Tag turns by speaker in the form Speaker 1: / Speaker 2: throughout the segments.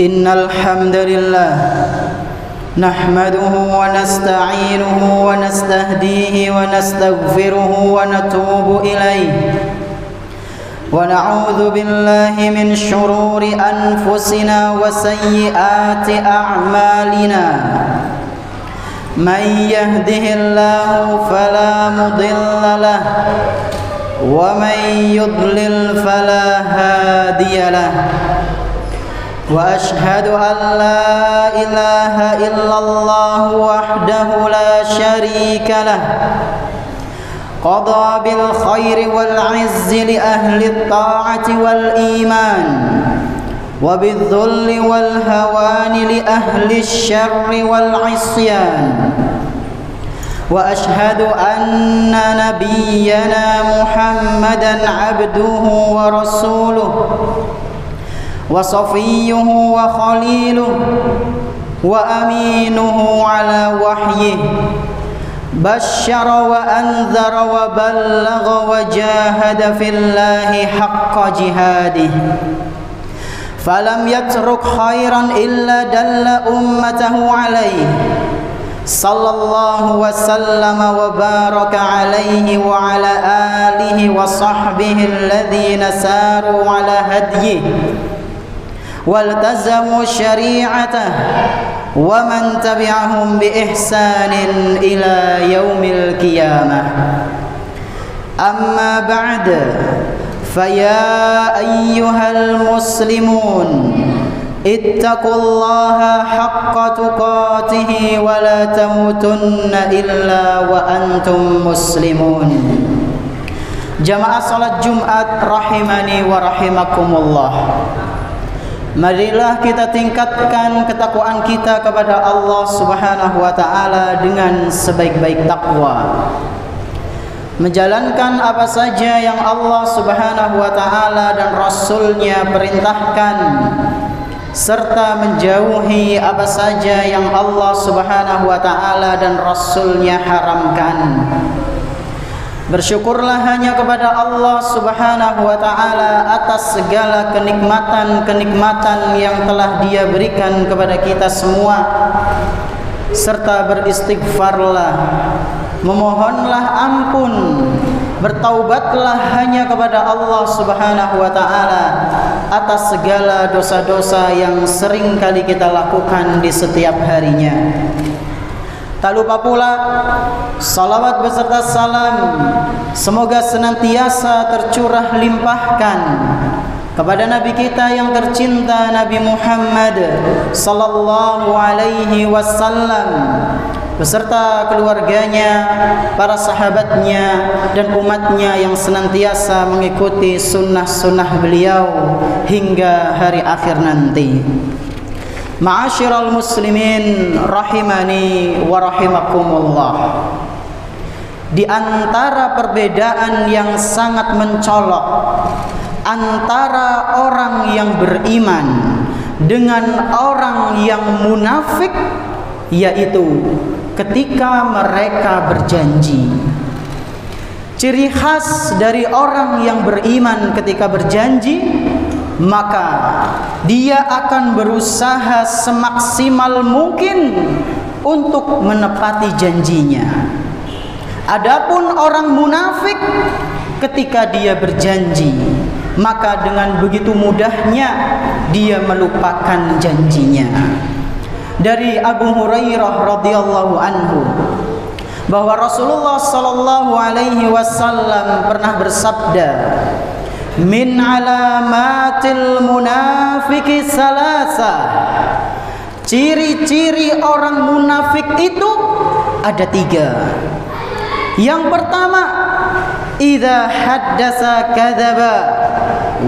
Speaker 1: إن الحمد لله نحمده ونستعينه ونستهديه ونستغفره ونتوب إليه ونعوذ بالله من شرور أنفسنا وسيئات أعمالنا من يهده الله فلا مضل له ومن يضلل فلا هادي له وأشهد أن لا إله إلا الله وحده لا شريك له قضى بالخير والعز لأهل الطاعة والإيمان وبالذل والهوان لأهل الشر والعصيان وأشهد أن نبينا محمدا عبده ورسوله وصفيه وخليله وأمينه على وحيه بشر وأنذر وبلغ وجاهد في الله حق جهاده فلم يترك خيرا إلا دل أمته عليه صلى الله وسلم وبارك عليه وعلى آله وصحبه الذين ساروا على هديه والتزموا شريعته ومن تبعهم بإحسان إلى يوم القيامة أما بعد فيا أيها المسلمون اتقوا الله حق تقاته ولا تموتن إلا وأنتم مسلمون. Jamaah salat Jumat rahimani wa rahimakumullah. Marilah kita tingkatkan ketakwaan kita kepada Allah Subhanahu wa taala dengan sebaik-baik takwa. Menjalankan apa saja yang Allah Subhanahu wa taala dan Rasul-Nya perintahkan, serta menjauhi apa saja yang Allah Subhanahu wa taala dan Rasul-Nya haramkan. Bersyukurlah hanya kepada Allah Subhanahu wa taala atas segala kenikmatan-kenikmatan yang telah Dia berikan kepada kita semua, serta beristighfarlah, memohonlah ampun, bertaubatlah hanya kepada Allah Subhanahu wa taala atas segala dosa-dosa yang sering kali kita lakukan di setiap harinya. Tak lupa pula salawat beserta salam semoga senantiasa tercurah limpahkan kepada Nabi kita yang tercinta, Nabi Muhammad sallallahu alaihi wasallam, beserta keluarganya, para sahabatnya, dan umatnya yang senantiasa mengikuti sunnah-sunnah beliau hingga hari akhir nanti. Ma'asyiral muslimin rahimani wa rahimakumullah. Di antara perbedaan yang sangat mencolok antara orang yang beriman dengan orang yang munafik, yaitu ketika mereka berjanji. Ciri khas dari orang yang beriman ketika berjanji, maka dia akan berusaha semaksimal mungkin untuk menepati janjinya. Adapun orang munafik ketika dia berjanji, maka dengan begitu mudahnya dia melupakan janjinya. Dari Abu Hurairah radhiyallahu anhu bahwa Rasulullah sallallahu alaihi wasallam pernah bersabda, min alamatil munafiki salasa. Ciri-ciri orang munafik itu ada 3. Yang pertama, idza haddasa kadzaba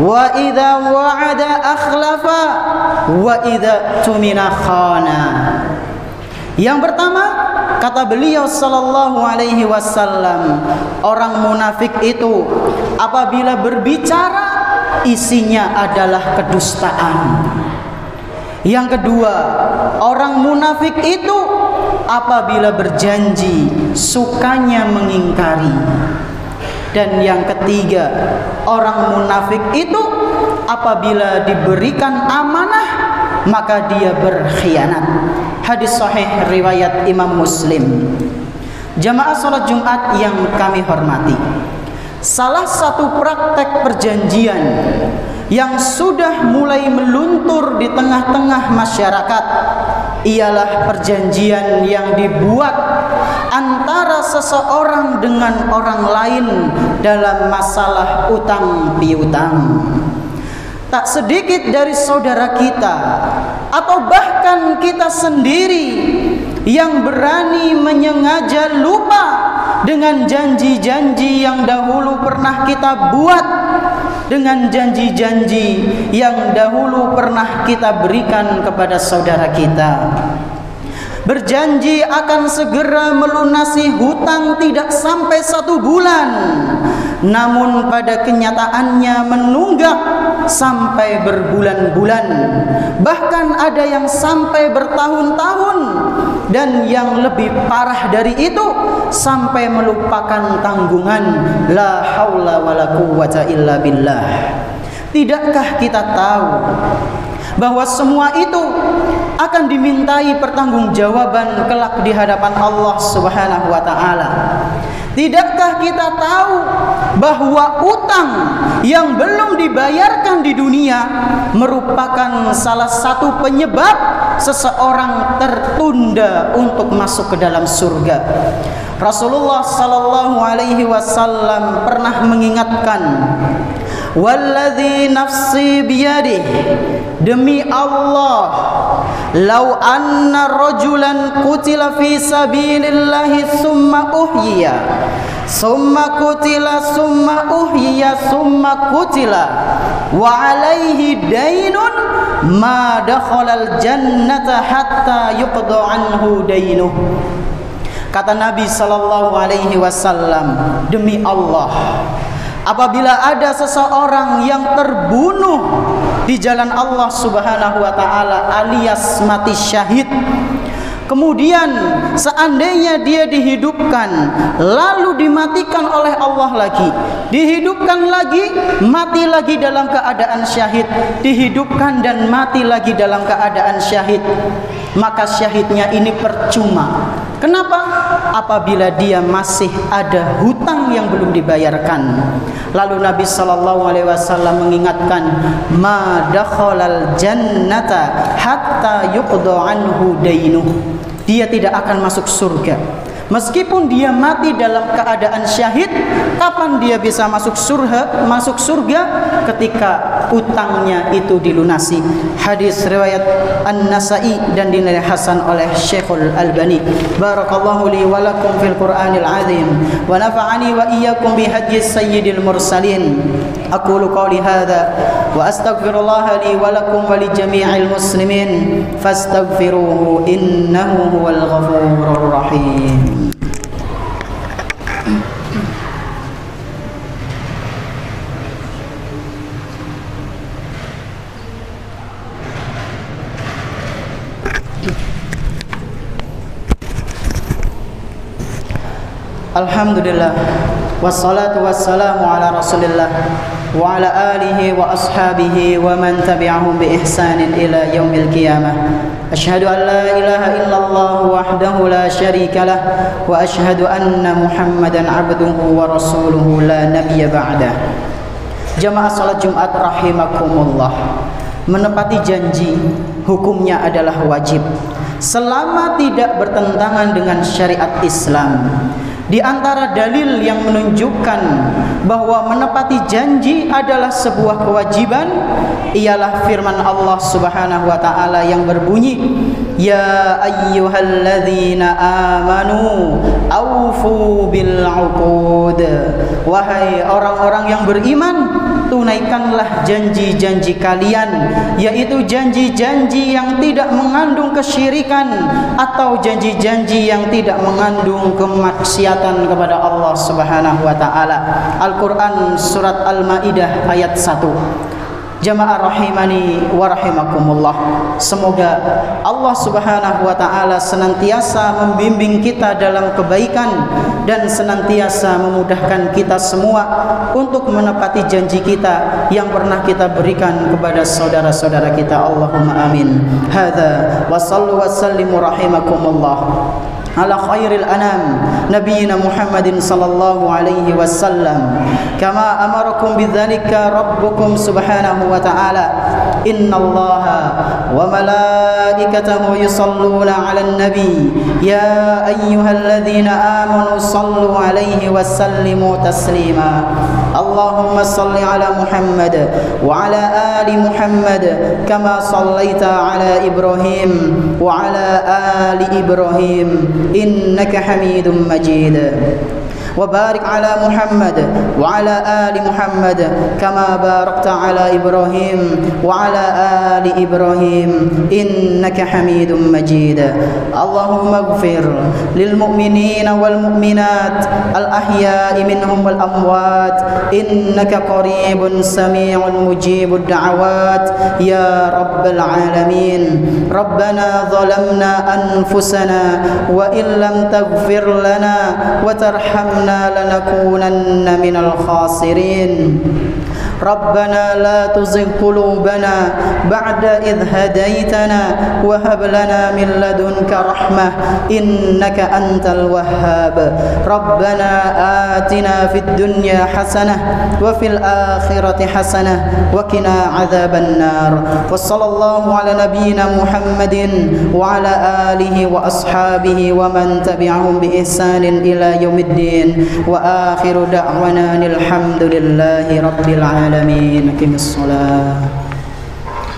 Speaker 1: wa idza wa'ada akhlafa wa idza tumina khana. Yang pertama, kata beliau sallallahu alaihi wasallam, orang munafik itu apabila berbicara isinya adalah kedustaan. Yang kedua, orang munafik itu apabila berjanji sukanya mengingkari. Dan yang ketiga, orang munafik itu apabila diberikan amanah maka dia berkhianat. Hadis sahih riwayat Imam Muslim. Jamaah salat Jumat yang kami hormati, salah satu praktek perjanjian yang sudah mulai meluntur di tengah-tengah masyarakat ialah perjanjian yang dibuat antara seseorang dengan orang lain dalam masalah utang piutang. Tak sedikit dari saudara kita atau bahkan kita sendiri yang berani menyengaja lupa dengan janji-janji yang dahulu pernah kita buat, dengan janji-janji yang dahulu pernah kita berikan kepada saudara kita. Berjanji akan segera melunasi hutang tidak sampai 1 bulan, namun pada kenyataannya menunggak sampai berbulan-bulan, bahkan ada yang sampai bertahun-tahun, dan yang lebih parah dari itu sampai melupakan tanggungan. La haula wala quwwata illa billah. Tidakkah kita tahu bahwa semua itu akan dimintai pertanggungjawaban kelak di hadapan Allah Subhanahu wa taala? Tidakkah kita tahu bahwa utang yang belum dibayarkan di dunia merupakan salah satu penyebab seseorang tertunda untuk masuk ke dalam surga? Rasulullah sallallahu alaihi wasallam pernah mengingatkan, "Walladzi nafsi biyadihi," demi Allah, "lau anna rajulan qutila fi sabilillahi summa uhyiya, summa qutila, summa uhyiya, summa qutila, wa alaihi dainun, ma dakhalal jannata hatta yuqda anhu dainuh." Kata Nabi sallallahu alaihi wasallam, demi Allah, apabila ada seseorang yang terbunuh di jalan Allah Subhanahu wa taala alias mati syahid, kemudian seandainya dia dihidupkan lalu dimatikan oleh Allah lagi, dihidupkan lagi, mati lagi dalam keadaan syahid, dihidupkan dan mati lagi dalam keadaan syahid, maka syahidnya ini percuma. Kenapa? Apabila dia masih ada hutang yang belum dibayarkan. Lalu Nabi sallallahu alaihi wasallam mengingatkan, "Ma dakhalal jannata hatta yuqda anhu dainuh." Dia tidak akan masuk surga meskipun dia mati dalam keadaan syahid. Kapan dia bisa masuk surga? Masuk surga ketika utangnya itu dilunasi. Hadis riwayat An-Nasa'i dan dinilai hasan oleh Syekhul Albani. Barakallahu li wa lakum fil Qur'anil azim wa nafa'ani wa iyyakum bi hadis sayyidil mursalin. Aqulu qawli hadza wa astaghfirullah li wa lakum wa li jami'il muslimin fastaghfiruhu innahu huwal ghafurur rahim. Alhamdulillah, wassalatu wassalamu ala rasulillah wa ala alihi wa ashabihi wa man tabi'ahum bi ihsanin ila yaumil qiyamah. Asyhadu an la ilaha illallah wahdahu la syarika lah wa asyhadu anna Muhammadan abduhu wa rasuluhu la nabiyya ba'dah. Jamaah salat Jumat rahimakumullah, menepati janji hukumnya adalah wajib selama tidak bertentangan dengan syariat Islam. Di antara dalil yang menunjukkan bahwa menepati janji adalah sebuah kewajiban ialah firman Allah Subhanahu wa taala yang berbunyi, "Ya ayyuhalladzina amanu aufu bil uqud." Wahai orang-orang yang beriman, tunaikanlah janji-janji kalian, yaitu janji-janji yang tidak mengandung kesyirikan atau janji-janji yang tidak mengandung kemaksiatan kepada Allah Subhanahu wa taala. Al-Qur'an surat Al-Maidah ayat 1. Jamaah rahimani wa rahimakumullah. Semoga Allah Subhanahu wa taala senantiasa membimbing kita dalam kebaikan dan senantiasa memudahkan kita semua untuk menepati janji kita yang pernah kita berikan kepada saudara-saudara kita. Allahumma amin. Hadza wa sallu wa sallimu rahimakumullah ala khairil anam nabiyina Muhammadin sallallahu alaihi wasallam kama amarakum bidzalika rabbukum subhanahu wa ta'ala. Innallaha wa malaikatahu yusalluna 'alan nabi ya ayyuhalladzina amanu sallu 'alaihi wa sallimu taslima. Allahumma salli 'ala Muhammad wa 'ala ali Muhammad kama sallaita 'ala Ibrahim wa 'ala ali Ibrahim innaka Hamidum Majid. وبارك على محمد وعلى آل محمد كما باركت على إبراهيم وعلى آل إبراهيم إنك حميد مجيد. اللهم اغفر للمؤمنين والمؤمنات الأحياء منهم والأموات إنك قريب سميع مجيب الدعوات يا رب العالمين. ربنا ظلمنا أنفسنا وإن لم تغفر لنا وترحمنا لنكونن من الخاسرين. ربنا لا تزغ قلوبنا بعد إذ هديتنا وهب لنا من لدنك رحمة إنك أنت الوهاب. ربنا آتنا في الدنيا حسنة وفي الآخرة حسنة وقنا عذاب النار. وصلى الله على نبينا محمد وعلى آله وأصحابه ومن تبعهم بإحسان إلى يوم الدين. وآخر دعوانا الحمد لله رب العالمين. أقم الصلاة.